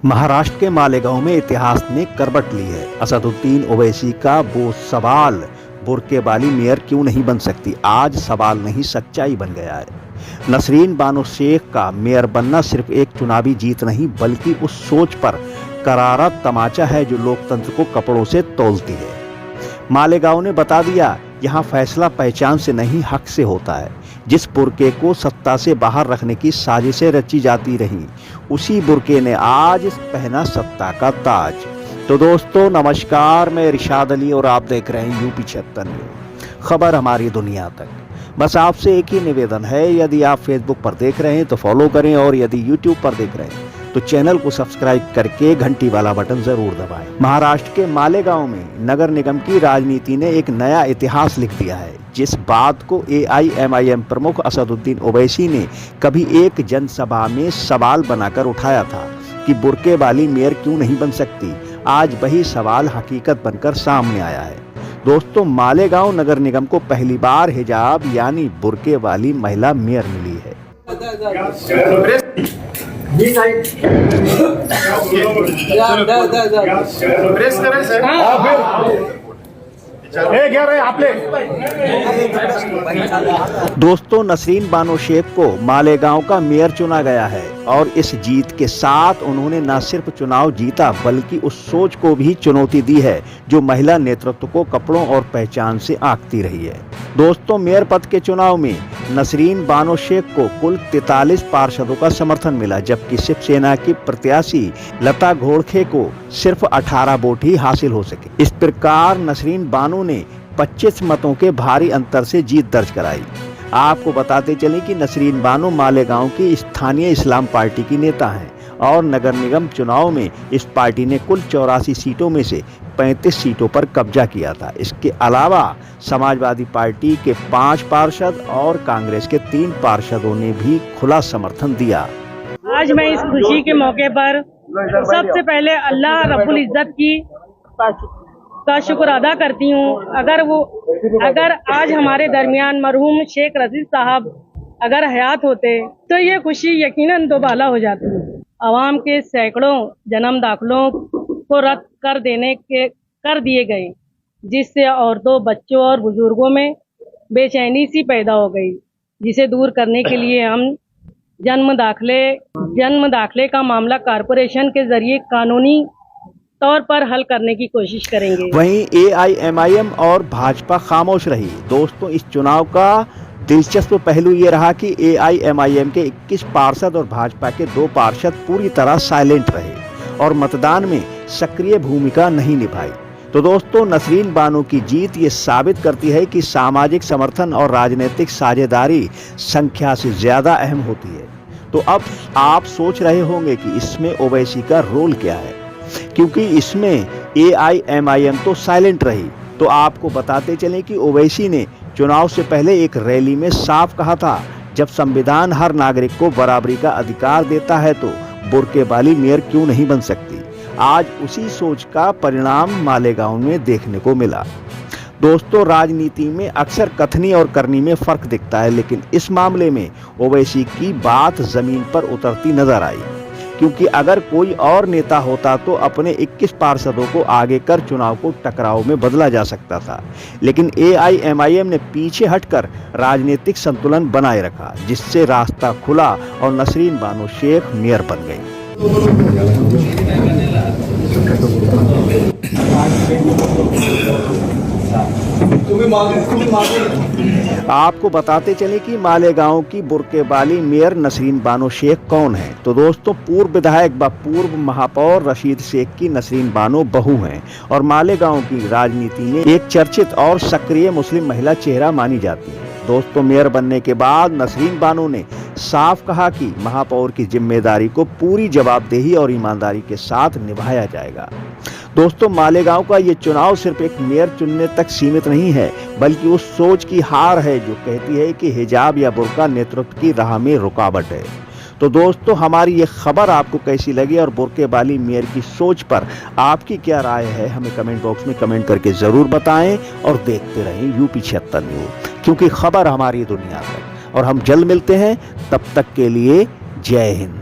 महाराष्ट्र के मालेगांव में इतिहास ने करवट ली है। असदुद्दीन ओवैसी का वो सवाल, बुर्के वाली मेयर क्यों नहीं बन सकती, आज सवाल नहीं सच्चाई बन गया है। नसरीन बानो शेख का मेयर बनना सिर्फ एक चुनावी जीत नहीं बल्कि उस सोच पर करारा तमाचा है जो लोकतंत्र को कपड़ों से तौलती है। मालेगांव ने बता दिया, यहाँ फैसला पहचान से नहीं हक से होता है। जिस बुर्के को सत्ता से बाहर रखने की साजिशें रची जाती रही, उसी बुर्के ने आज पहना सत्ता का ताज। तो दोस्तों नमस्कार, मैं इरशाद अली और आप देख रहे हैं यूपी 76 न्यूज़, खबर हमारी दुनिया तक। बस आपसे एक ही निवेदन है, यदि आप फेसबुक पर देख रहे हैं तो फॉलो करें और यदि यूट्यूब पर देख रहे हैं तो चैनल को सब्सक्राइब करके घंटी वाला बटन जरूर दबाएं। महाराष्ट्र के मालेगांव में नगर निगम की राजनीति ने एक नया इतिहास लिख दिया है। जिस बात को AIMIM प्रमुख असदुद्दीन ओवैसी ने कभी एक जनसभा में सवाल बनाकर उठाया था कि बुर्के वाली मेयर क्यों नहीं बन सकती, आज वही सवाल हकीकत बनकर सामने आया है। दोस्तों, मालेगांव नगर निगम को पहली बार हिजाब यानी बुर्के वाली महिला मेयर मिली है। दोस्तों, नसरीन बानो शेख को मालेगांव का मेयर चुना गया है और इस जीत के साथ उन्होंने न सिर्फ चुनाव जीता बल्कि उस सोच को भी चुनौती दी है जो महिला नेतृत्व को कपड़ों और पहचान से आंकती रही है। दोस्तों, मेयर पद के चुनाव में नसरीन बानो शेख को कुल 43 पार्षदों का समर्थन मिला, जबकि शिवसेना की प्रत्याशी लता घोड़खे को सिर्फ 18 वोट ही हासिल हो सके। इस प्रकार नसरीन बानो ने 25 मतों के भारी अंतर से जीत दर्ज कराई। आपको बताते चलें कि नसरीन बानो मालेगांव की स्थानीय इस्लाम पार्टी की नेता हैं और नगर निगम चुनाव में इस पार्टी ने कुल 84 सीटों में से 35 सीटों पर कब्जा किया था। इसके अलावा समाजवादी पार्टी के 5 पार्षद और कांग्रेस के 3 पार्षदों ने भी खुला समर्थन दिया। आज मैं इस खुशी के मौके पर सबसे पहले अल्लाह रब्बुल इज्जत का शुक्र अदा करती हूँ। अगर आज हमारे दरमियान मरहूम शेख रशीद साहब अगर हयात होते तो ये खुशी यकीनन दोबाला हो जाती। आवाम के सैकड़ों जन्म दाखिलों को रद्द कर दिए गए, जिससे औरतों, बच्चों और बुजुर्गों में बेचैनी सी पैदा हो गई, जिसे दूर करने के लिए हम जन्म दाखिले का मामला कारपोरेशन के जरिए कानूनी तौर पर हल करने की कोशिश करेंगे। वहीं AIMIM और भाजपा खामोश रही। दोस्तों, इस चुनाव का दिलचस्प पहलू ये रहा कि AIMIM के 21 पार्षद और भाजपा के 2 पार्षद पूरी तरह साइलेंट रहे और मतदान में सक्रिय भूमिका नहीं निभाई। तो दोस्तों, नसरीन बानो की जीत ये साबित करती है कि सामाजिक समर्थन और राजनीतिक साझेदारी संख्या से ज्यादा अहम होती है। तो अब आप सोच रहे होंगे कि इसमें ओवैसी का रोल क्या है, क्योंकि इसमें AIMIM तो साइलेंट रही। तो आपको बताते चलें कि ओवैसी ने चुनाव से पहले एक रैली में साफ कहा था, जब संविधान हर नागरिक को बराबरी का अधिकार देता है तो बुर्के वाली मेयर क्यों नहीं बन सकती। आज उसी सोच का परिणाम मालेगांव में देखने को मिला। दोस्तों, राजनीति में अक्सर कथनी और करनी में फर्क दिखता है, लेकिन इस मामले में ओवैसी की बात जमीन पर उतरती नजर आई, क्योंकि अगर कोई और नेता होता तो अपने 21 पार्षदों को आगे कर चुनाव को टकराव में बदला जा सकता था, लेकिन AIMIM ने पीछे हटकर राजनीतिक संतुलन बनाए रखा, जिससे रास्ता खुला और नसरीन बानो शेख मेयर बन गई। आपको बताते चले कि मालेगांव की बुर्के वाली मेयर नसरीन बानो शेख कौन है। तो दोस्तों, पूर्व विधायक व पूर्व महापौर रशीद शेख की नसरीन बानो बहू हैं और मालेगांव की राजनीति में एक चर्चित और सक्रिय मुस्लिम महिला चेहरा मानी जाती है। दोस्तों, मेयर बनने के बाद नसरीन बानो ने साफ कहा कि महापौर की जिम्मेदारी को पूरी जवाबदेही और ईमानदारी के साथ निभाया जाएगा। दोस्तों, मालेगांव का ये चुनाव सिर्फ एक मेयर चुनने तक सीमित नहीं है, बल्कि उस सोच की हार है जो कहती है कि हिजाब या बुर्का नेतृत्व की राह में रुकावट है। तो दोस्तों, हमारी ये खबर आपको कैसी लगी और बुर्के वाली मेयर की सोच पर आपकी क्या राय है, हमें कमेंट बॉक्स में कमेंट करके जरूर बताएं और देखते रहें यूपी 76 न्यूज़, क्योंकि खबर हमारी दुनिया तक। और हम जल्द मिलते हैं, तब तक के लिए जय हिंद।